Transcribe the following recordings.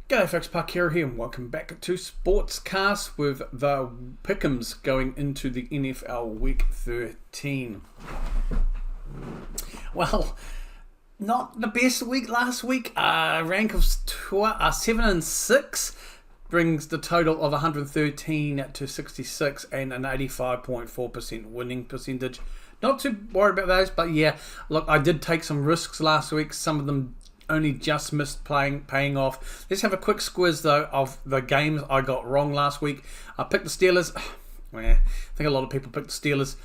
GoFX Parkera here, and welcome back to Sportscast with the Pick'ems going into the NFL Week 13. Well, not the best week last week. Rank of 7 and 6 brings the total of 113 to 66 and an 85.4% winning percentage. Not too worried about those, but yeah, look, I did take some risks last week. Some of them only just missed paying off. Let's have a quick squiz though of the games I got wrong last week. I picked the Steelers. I think a lot of people picked the Steelers.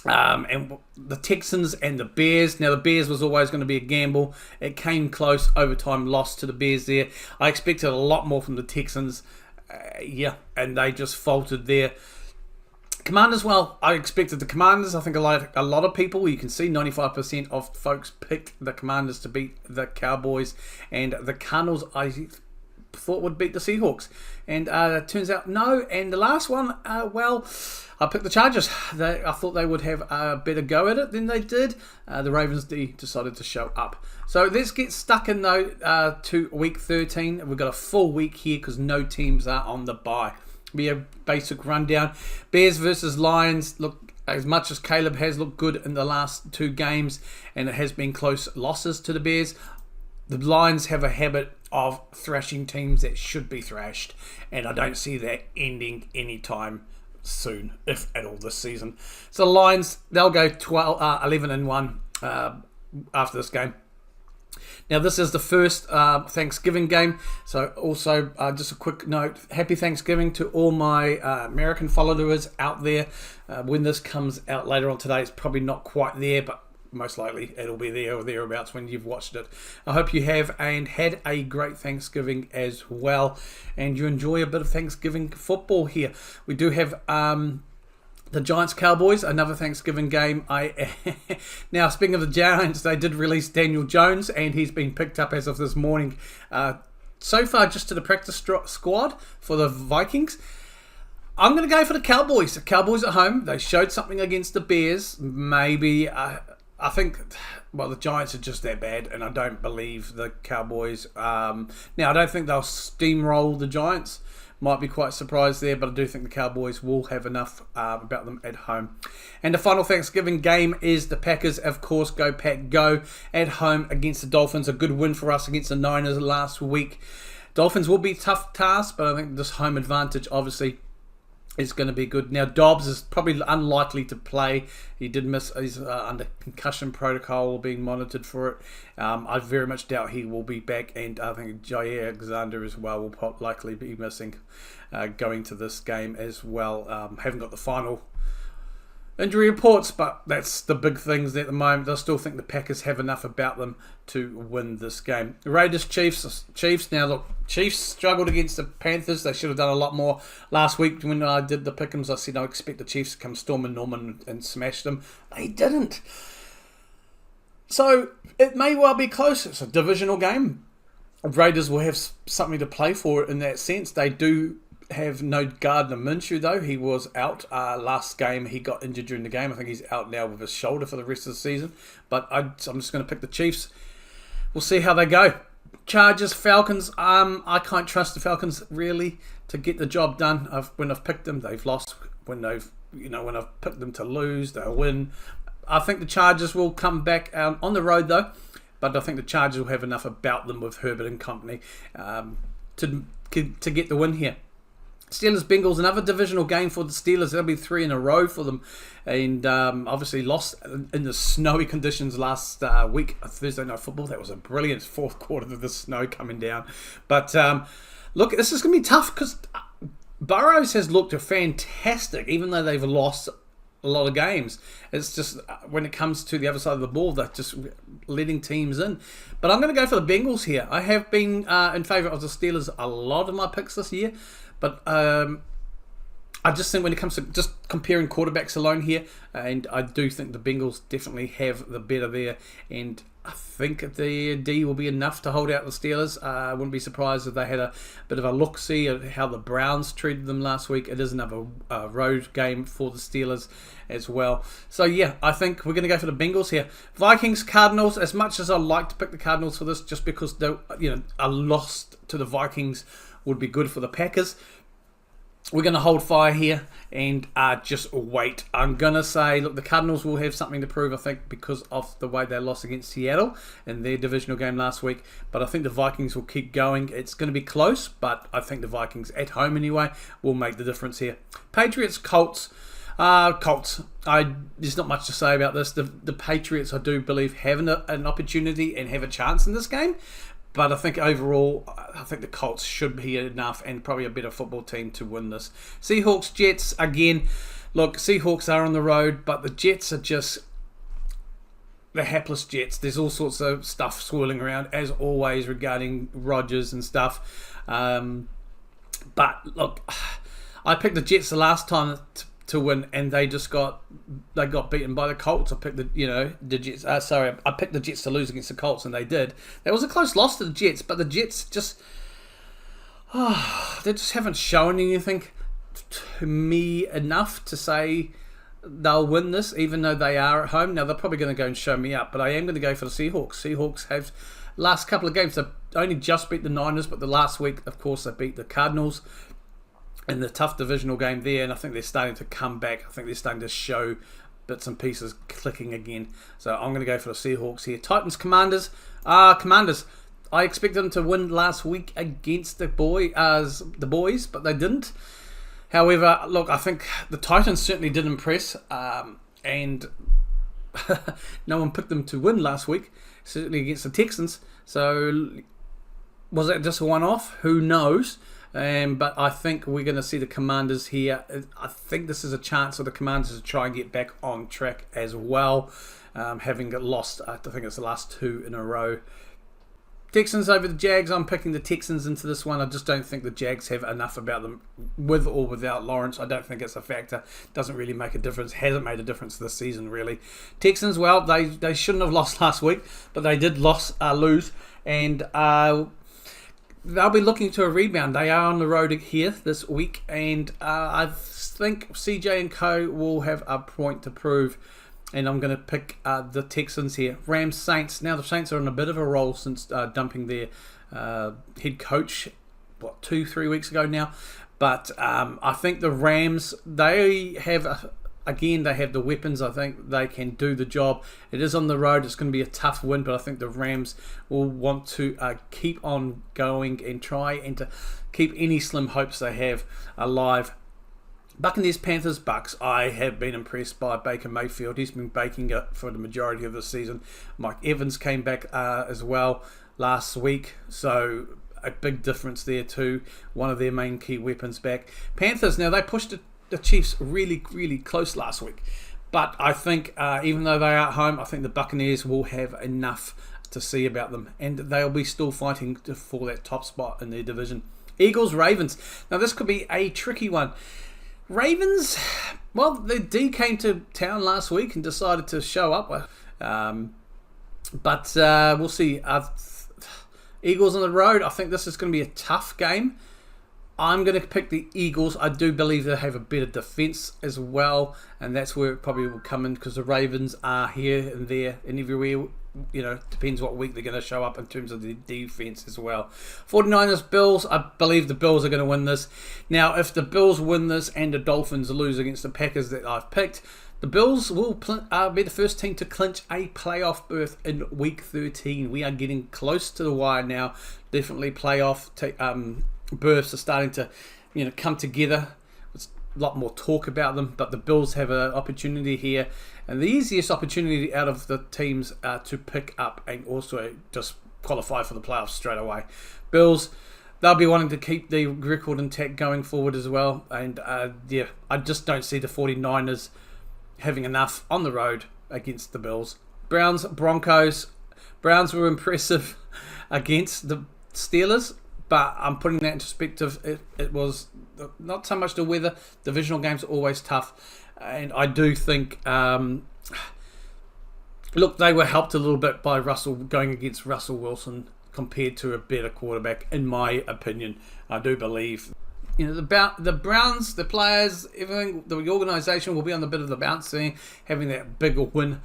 And the Texans and the Bears. Now the Bears was always going to be a gamble. It came close. Overtime loss to the Bears there. I expected a lot more from the Texans. And they just faltered there. Commanders, well, I expected the Commanders. I think a lot of people, you can see 95% of folks picked the Commanders to beat the Cowboys, and the Cardinals I thought would beat the Seahawks, and it turns out no. And the last one, I picked the Chargers. I thought they would have a better go at it than they did. The Ravens decided to show up. So let's get stuck in though to week 13. We've got a full week here because no teams are on the bye. Be a basic rundown. Bears versus Lions. Look, as much as Caleb has looked good in the last two games, and it has been close losses to the Bears, the Lions have a habit of thrashing teams that should be thrashed, and I don't see that ending anytime soon, if at all, this season. So the Lions, they'll go 11 and 1 after this game. Now, this is the first Thanksgiving game, so also just a quick note, happy Thanksgiving to all my American followers out there. When this comes out later on today, it's probably not quite there, but most likely it'll be there or thereabouts when you've watched it. I hope you have and had a great Thanksgiving as well, and you enjoy a bit of Thanksgiving football here. We do have the Giants-Cowboys, another Thanksgiving game. Now, speaking of the Giants, they did release Daniel Jones, and he's been picked up as of this morning. So far, just to the practice squad for the Vikings. I'm going to go for the Cowboys. The Cowboys at home. They showed something against the Bears. Maybe, I think, well, the Giants are just that bad, and I don't believe the Cowboys. Now, I don't think they'll steamroll the Giants. Might be quite surprised there, but I do think the Cowboys will have enough about them at home. And the final Thanksgiving game is the Packers, of course, go Pack Go, at home against the Dolphins. A good win for us against the Niners last week. Dolphins will be a tough task, but I think this home advantage, obviously, is going to be good. Now, Dobbs is probably unlikely to play. He did miss. He's under concussion protocol, being monitored for it. I very much doubt he will be back, and I think Jair Alexander as well will likely be missing going to this game as well. Haven't got the final injury reports, but that's the big things at the moment. I still think the Packers have enough about them to win this game. Raiders, Chiefs. Now look, Chiefs struggled against the Panthers. They should have done a lot more last week when I did the pick'ems. I said I expect the Chiefs to come storming Norman and smash them. They didn't. So it may well be close. It's a divisional game. Raiders will have something to play for in that sense. They do have no Gardner Minshew though. He was out last game. He got injured during the game. I think he's out now with his shoulder for the rest of the season. But I'm just going to pick the Chiefs. We'll see how they go. Chargers, Falcons. I can't trust the Falcons really to get the job done. When I've picked them, they've lost. When I've picked them to lose, they'll win. I think the Chargers will come back on the road though. But I think the Chargers will have enough about them with Herbert and company to get the win here. Steelers Bengals, another divisional game for the Steelers. That'll be 3 in a row for them, and obviously lost in the snowy conditions last week, Thursday Night Football. That was a brilliant fourth quarter of the snow coming down. But look, this is going to be tough because Burrows has looked fantastic, even though they've lost a lot of games. It's just when it comes to the other side of the ball, they're just letting teams in. But I'm going to go for the Bengals here. I have been in favour of the Steelers a lot of my picks this year. But I just think when it comes to just comparing quarterbacks alone here, and I do think the Bengals definitely have the better there. And I think the D will be enough to hold out the Steelers. I wouldn't be surprised if they had a bit of a look-see at how the Browns treated them last week. It is another road game for the Steelers as well. So yeah, I think we're going to go for the Bengals here. Vikings, Cardinals. As much as I like to pick the Cardinals for this, just because a loss to the Vikings would be good for the Packers, we're going to hold fire here and just wait. I'm going to say, look, the Cardinals will have something to prove, I think, because of the way they lost against Seattle in their divisional game last week. But I think the Vikings will keep going. It's going to be close, but I think the Vikings, at home anyway, will make the difference here. Patriots, Colts. Colts. There's not much to say about this. The Patriots, I do believe, have an opportunity and have a chance in this game. But I think overall, I think the Colts should be enough and probably a better football team to win this. Seahawks, Jets, again. Look, Seahawks are on the road, but the Jets are just the hapless Jets. There's all sorts of stuff swirling around, as always, regarding Rodgers and stuff. But look, I picked the Jets the last time to win, and they got beaten by the Colts. I picked the Jets. I picked the Jets to lose against the Colts, and they did. That was a close loss to the Jets, but the Jets they just haven't shown anything to me enough to say they'll win this, even though they are at home. Now they're probably going to go and show me up, but I am going to go for the Seahawks. Seahawks have last couple of games they only just beat the Niners, but the last week, of course, they beat the Cardinals in the tough divisional game there, and I think they're starting to come back. I think they're starting to show bits and pieces clicking again. So I'm going to go for the Seahawks here. Titans, Commanders. Commanders. I expected them to win last week against the boys, but they didn't. However, look, I think the Titans certainly did impress, and no one picked them to win last week, certainly against the Texans. So was that just a one-off? Who knows? But I think we're going to see the Commanders here. I think this is a chance for the Commanders to try and get back on track as well, having lost, I think it's the last 2 in a row. Texans over the Jags. I'm picking the Texans into this one. I just don't think the Jags have enough about them, with or without Lawrence. I don't think it's a factor. Doesn't really make a difference. Hasn't made a difference this season, really. Texans, well, they shouldn't have lost last week, but they did lose, and they'll be looking to a rebound. They are on the road here this week, and I think CJ and Co will have a point to prove. And I'm going to pick the Texans here. Rams, Saints. Now the Saints are on a bit of a roll since dumping their head coach, 2-3 weeks ago now. But I think the Rams, they have the weapons. I think they can do the job. It is on the road. It's going to be a tough win, but I think the Rams will want to keep on going and try and to keep any slim hopes they have alive. Buccaneers, Panthers, Bucks. I have been impressed by Baker Mayfield. He's been baking it for the majority of the season. Mike Evans came back as well last week, so a big difference there too. One of their main key weapons back. Panthers, now they pushed the Chiefs really, really close last week. But I think even though they are at home, I think the Buccaneers will have enough to see about them. And they'll be still fighting for that top spot in their division. Eagles, Ravens. Now this could be a tricky one. Ravens, well, the D came to town last week and decided to show up. But we'll see. Eagles on the road, I think this is going to be a tough game. I'm going to pick the Eagles. I do believe they have a better defence as well, and that's where it probably will come in, because the Ravens are here and there and everywhere. Depends what week they're going to show up in terms of the defense as well. 49ers, Bills. I believe the Bills are going to win this. Now, if the Bills win this and the Dolphins lose against the Packers that I've picked, the Bills will be the first team to clinch a playoff berth in Week 13. We are getting close to the wire now. Definitely playoff berths are starting to come together. There's a lot more talk about them, but the Bills have an opportunity here, and the easiest opportunity out of the teams to pick up and also just qualify for the playoffs straight away. Bills, they'll be wanting to keep the record intact going forward as well, and I just don't see the 49ers having enough on the road against the Bills. Browns, Broncos. Browns were impressive against the Steelers, but I'm putting that in perspective. It was not so much the weather. Divisional games are always tough. And I do think look, they were helped a little bit by Russell going against Russell Wilson compared to a better quarterback, in my opinion. I do believe, the Browns, the players, everything, the organisation will be on the bit of the bounce there, having that bigger win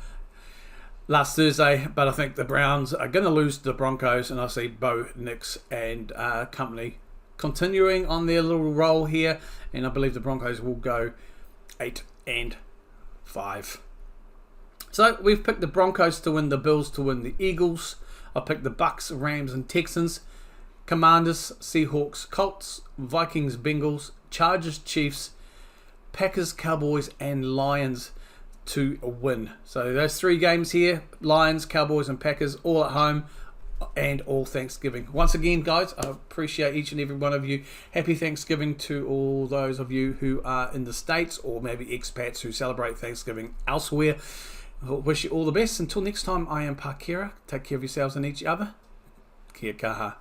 last Thursday. But I think the Browns are going to lose to the Broncos, and I see Bo Nix and company continuing on their little roll here, and I believe the Broncos will go 8-5. So we've picked the Broncos to win, the Bills to win, the Eagles. I picked the Bucks, Rams and Texans, Commanders, Seahawks, Colts, Vikings, Bengals, Chargers, Chiefs, Packers, Cowboys and Lions to win. So those 3 games here, Lions, Cowboys and Packers, all at home and all Thanksgiving. Once again, guys, I appreciate each and every one of you. Happy Thanksgiving to all those of you who are in the States or maybe expats who celebrate Thanksgiving elsewhere. I wish you all the best. Until next time, I am Pakira. Take care of yourselves and each other. Kia kaha.